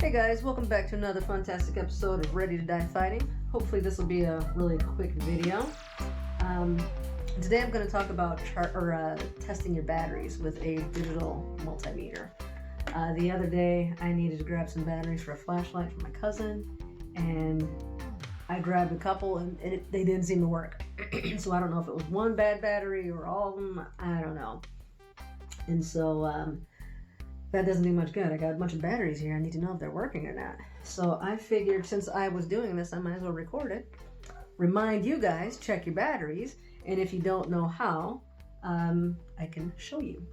Hey guys, welcome back to another fantastic episode of Ready to Die Fighting. Hopefully this will be a really quick video. Today I'm going to talk about testing your batteries with a digital multimeter. The other day I needed to grab some batteries for a flashlight for my cousin, and I grabbed a couple and they didn't seem to work. So I don't know if it was one bad battery or all of them, I don't know. And so that doesn't do much good. I got a bunch of batteries here. I need to know if they're working or not. So I figured since I was doing this, I might as well record it. Remind you guys, check your batteries. And if you don't know how, I can show you.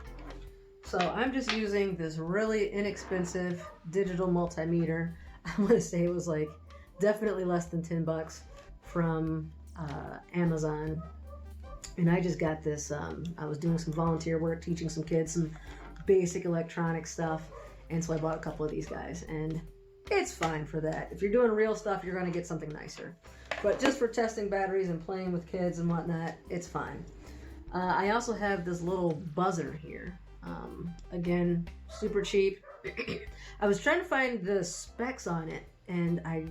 So I'm just using this really inexpensive digital multimeter. I want to say it was like definitely less than $10 from Amazon. And I just got this, I was doing some volunteer work, teaching some kids some basic electronic stuff, and so I bought a couple of these guys, and it's fine for that. If you're doing real stuff, you're going to get something nicer, but just for testing batteries and playing with kids and whatnot, it's fine. I also have this little buzzer here, again, super cheap. I was trying to find the specs on it, and I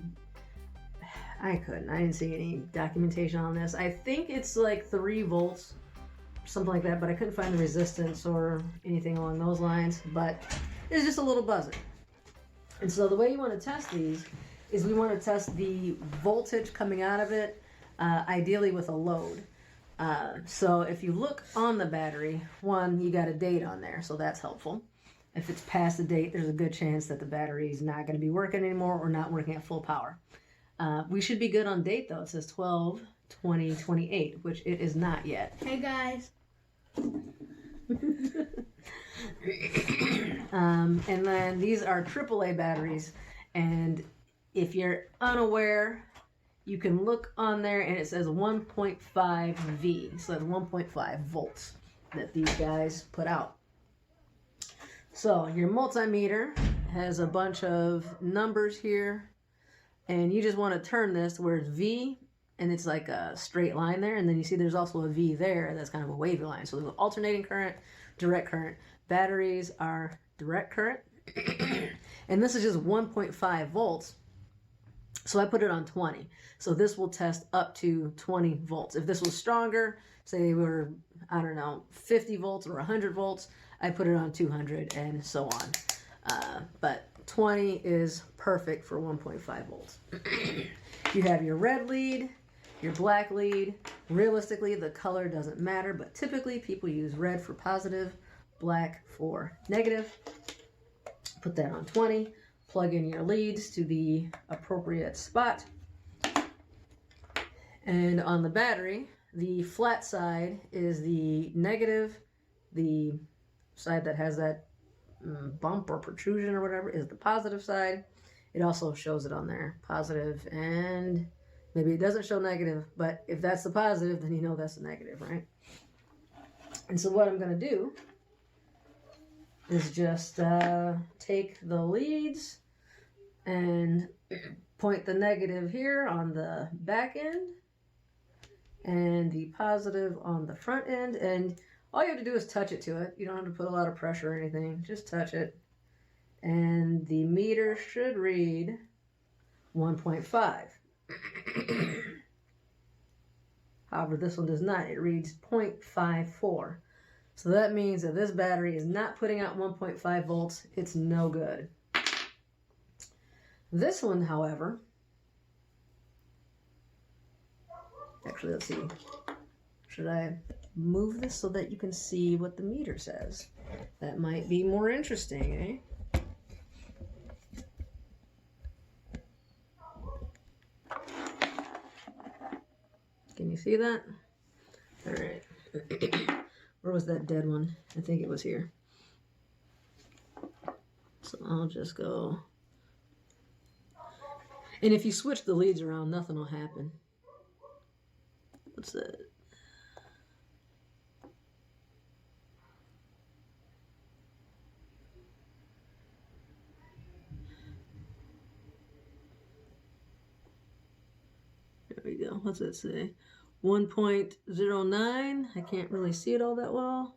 didn't see any documentation on this. I think it's like 3 volts, something like that, but I couldn't find the resistance or anything along those lines. But it's just a little buzzer. And so the way you want to test these is we want to test the voltage coming out of it, ideally with a load. So if you look on the battery, one, you got a date on there, so that's helpful. If it's past the date, there's a good chance that the battery is not going to be working anymore or not working at full power. We should be good on date though. It says 12/20/28, which it is not yet. Hey guys. And then these are AAA batteries, and if you're unaware, you can look on there and it says 1.5 V, so that's 1.5 volts that these guys put out. So your multimeter has a bunch of numbers here, and you just want to turn this where it's V, and it's like a straight line there, and then you see there's also a V there that's kind of a wavy line. So there's alternating current, direct current. Batteries are direct current, and this is just 1.5 volts. So I put it on 20. So this will test up to 20 volts. If this was stronger, say we were, I don't know, 50 volts or 100 volts, I put it on 200 and so on. But 20 is perfect for 1.5 volts. You have your red lead, your black lead. Realistically, the color doesn't matter, but typically people use red for positive, black for negative. Put that on 20. Plug in your leads to the appropriate spot. And on the battery, the flat side is the negative. The side that has that bump or protrusion or whatever is the positive side. It also shows it on there, positive, and maybe it doesn't show negative, but if that's the positive, then you know that's the negative, right? And so what I'm going to do is just take the leads and point the negative here on the back end and the positive on the front end, and all you have to do is touch it to it. You don't have to put a lot of pressure or anything, just touch it. And the meter should read 1.5. However, this one does not. It reads 0.54. So that means that this battery is not putting out 1.5 volts. It's no good. This one, however, actually, let's see. Should I move this so that you can see what the meter says? That might be more interesting, eh? Can you see that? All right. Where was that dead one? I think it was here. So I'll just go. And if you switch the leads around, nothing will happen. What's that? There we go. What's that say? 1.09. I can't really see it all that well.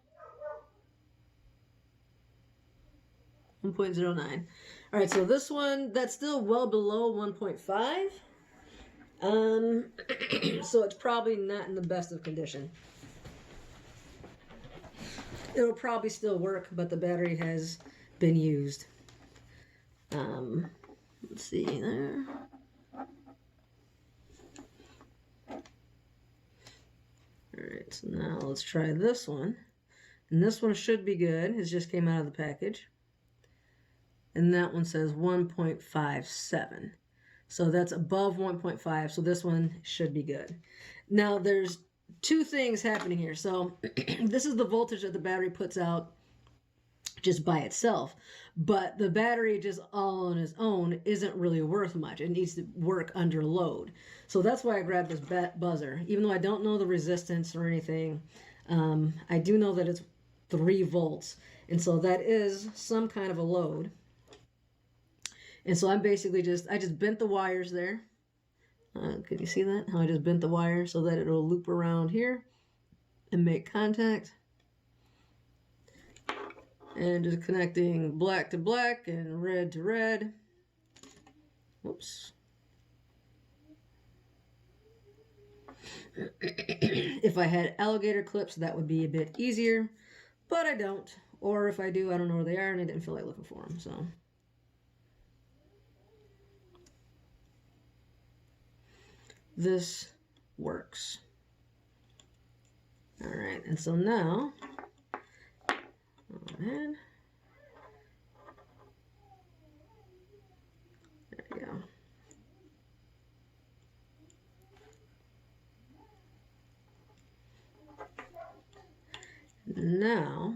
1.09. All right, so this one, that's still well below 1.5. So it's probably not in the best of condition. It'll probably still work, but the battery has been used. Let's see there. Alright, so now let's try this one. And this one should be good. It just came out of the package. And that one says 1.57. So that's above 1.5, so this one should be good. Now there's two things happening here. So this is the voltage that the battery puts out just by itself, but the battery just all on its own isn't really worth much. It needs to work under load. So that's why I grabbed this buzzer. Even though I don't know the resistance or anything, I do know that it's 3 volts, and so that is some kind of a load. And so I'm basically I just bent the wires there. Can you see that? How I just bent the wire so that it'll loop around here and make contact. And just connecting black to black and red to red. Whoops. If I had alligator clips, that would be a bit easier, but I don't. Or if I do, I don't know where they are and I didn't feel like looking for them, so. This works. All right, and so now, oh man, there we go. Now,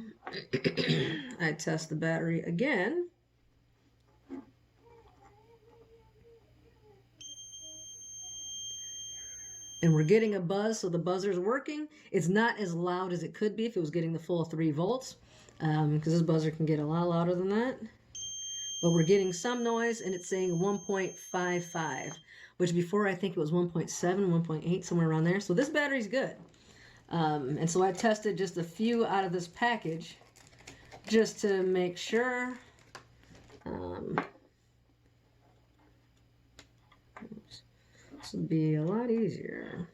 I test the battery again. And we're getting a buzz, so the buzzer's working. It's not as loud as it could be if it was getting the full 3 volts, because this buzzer can get a lot louder than that. But we're getting some noise, and it's saying 1.55, which before I think it was 1.7, 1.8, somewhere around there. So this battery's good. And so I tested just a few out of this package just to make sure. This would be a lot easier.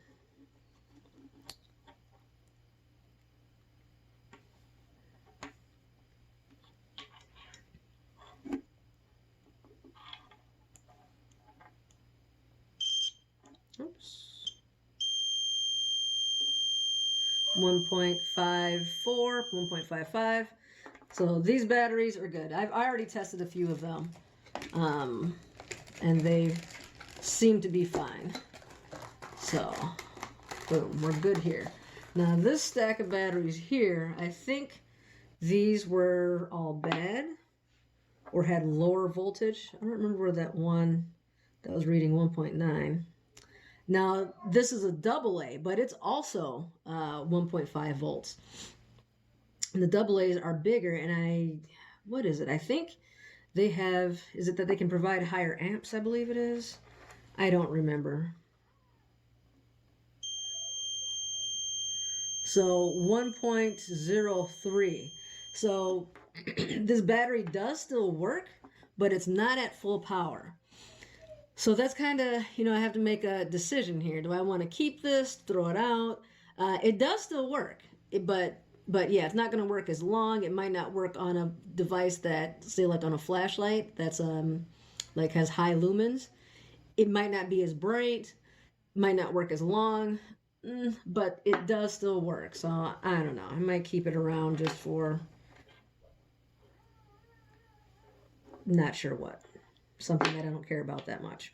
Oops. 1.54, 1.55. So these batteries are good. I already tested a few of them, and they seem to be fine. So, boom, we're good here. Now this stack of batteries here, I think these were all bad or had lower voltage. I don't remember where that one that was reading 1.9. Now this is a AA, but it's also 1.5 volts. And the AA's are bigger, and what is it? I think they have, is it that they can provide higher amps, I believe it is? I don't remember. So 1.03. So this battery does still work, but it's not at full power. So that's kind of, I have to make a decision here. Do I want to keep this, throw it out? It does still work, but yeah, it's not going to work as long. It might not work on a device that, say, like on a flashlight that's like has high lumens. It might not be as bright, might not work as long, but it does still work. So I don't know. I might keep it around just for not sure what. Something that I don't care about that much.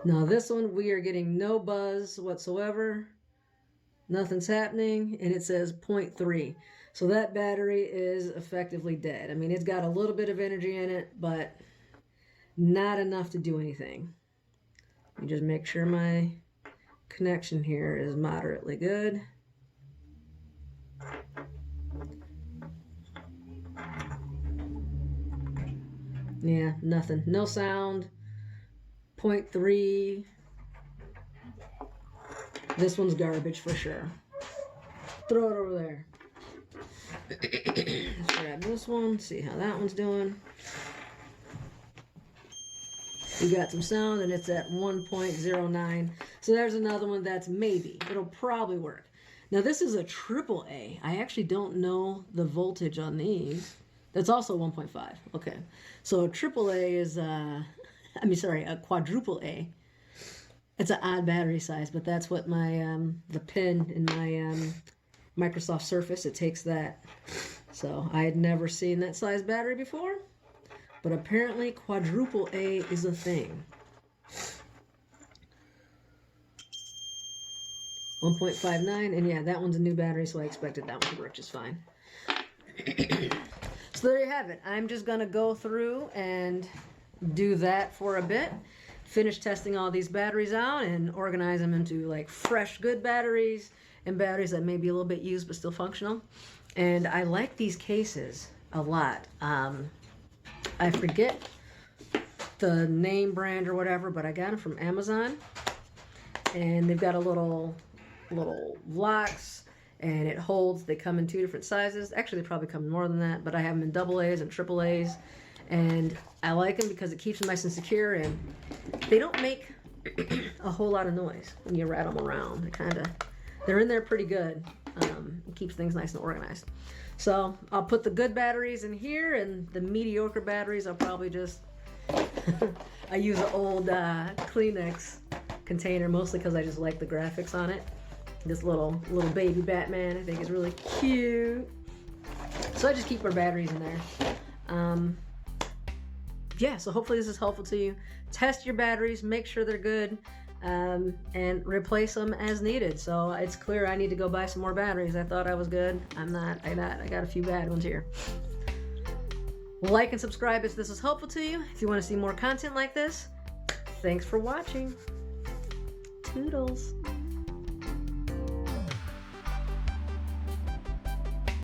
Now this one, we are getting no buzz whatsoever. Nothing's happening, and it says 0.3. So that battery is effectively dead. I mean, it's got a little bit of energy in it, but not enough to do anything. Let me just make sure my connection here is moderately good. Yeah, nothing. No sound. 0.3. This one's garbage for sure. Throw it over there. Let's grab this one, see how that one's doing. You got some sound, and it's at 1.09. So there's another one that's maybe. It'll probably work. Now this is a AAA. I actually don't know the voltage on these. That's also 1.5. Okay. So a AAA is, a quadruple A. It's an odd battery size, but that's what my, the pin in my Microsoft Surface, it takes that. So I had never seen that size battery before, but apparently quadruple A is a thing. 1.59, and yeah, that one's a new battery, so I expected that one to work just fine. So there you have it. I'm just gonna go through and do that for a bit, finish testing all these batteries out and organize them into like fresh, good batteries and batteries that may be a little bit used but still functional. And I like these cases a lot. I forget the name brand or whatever, but I got them from Amazon, and they've got a little locks, and it holds. They come in 2 different sizes. Actually, they probably come in more than that, but I have them in AA's and AAA's, and I like them because it keeps them nice and secure, and they don't make a whole lot of noise when you rattle them around. They're in there pretty good. It keeps things nice and organized. So I'll put the good batteries in here, and the mediocre batteries I'll probably just I use an old Kleenex container, mostly because I just like the graphics on it. This little baby Batman I think is really cute. So I just keep our batteries in there. Yeah, so hopefully this is helpful to you. Test your batteries, make sure they're good, and replace them as needed. So it's clear I need to go buy some more batteries. I thought I was good. I'm not. I got a few bad ones here. Like and subscribe if this is helpful to you. If you want to see more content like this. Thanks for watching. Toodles.